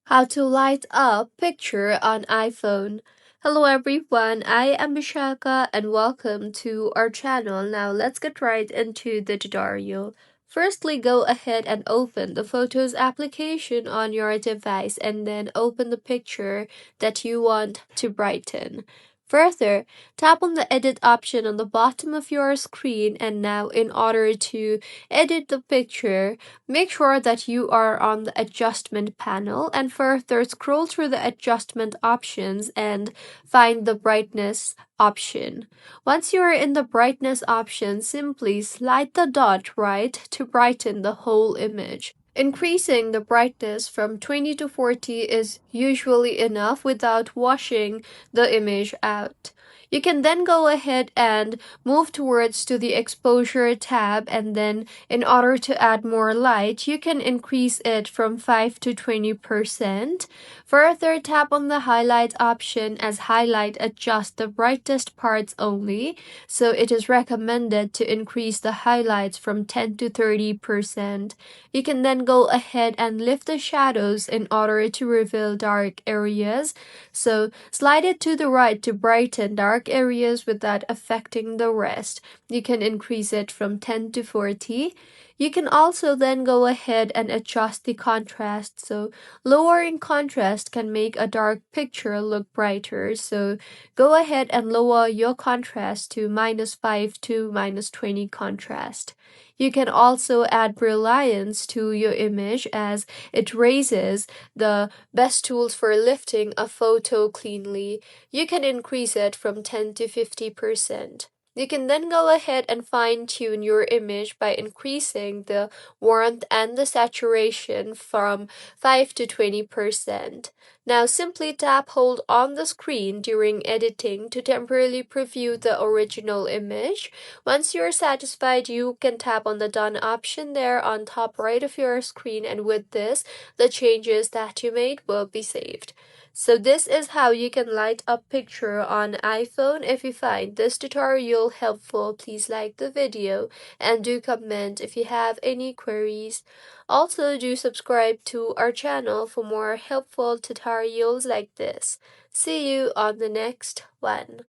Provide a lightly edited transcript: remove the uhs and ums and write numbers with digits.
How to light up picture on iPhone. Hello everyone, I am Bishaka and welcome to our channel. Now let's get right into the tutorial. Firstly, go ahead and open the Photos application on your device and then open the picture that you want to brighten. Further, tap on the edit option on the bottom of your screen, and now in order to edit the picture, make sure that you are on the adjustment panel and further scroll through the adjustment options and find the brightness option. Once you are in the brightness option, simply slide the dot right to brighten the whole image. Increasing the brightness from 20 to 40 is usually enough without washing the image out. You can then go ahead and move towards to the exposure tab, and then in order to add more light, you can increase it from 5 to 20%. Further, tap on the highlight option as highlight adjusts the brightest parts only, so it is recommended to increase the highlights from 10 to 30%. You can then go ahead and lift the shadows in order to reveal dark areas. So slide it to the right to brighten dark areas without affecting the rest. You can increase it from 10 to 40. You can also then go ahead and adjust the contrast. So lowering contrast can make a dark picture look brighter. So go ahead and lower your contrast to -5 to -20 contrast. You can also add brilliance to your image as it raises the best tools for lifting a photo cleanly. You can increase it from 10 to 50%. You can then go ahead and fine tune your image by increasing the warmth and the saturation from 5 to 20%. Now simply tap hold on the screen during editing to temporarily preview the original image. Once you're satisfied, you can tap on the done option there on top right of your screen, and with this, the changes that you made will be saved. So this is how you can light up picture on iPhone. If you find this tutorial helpful, please like the video and do comment if you have any queries. Also, do subscribe to our channel for more helpful tutorials like this. See you on the next one.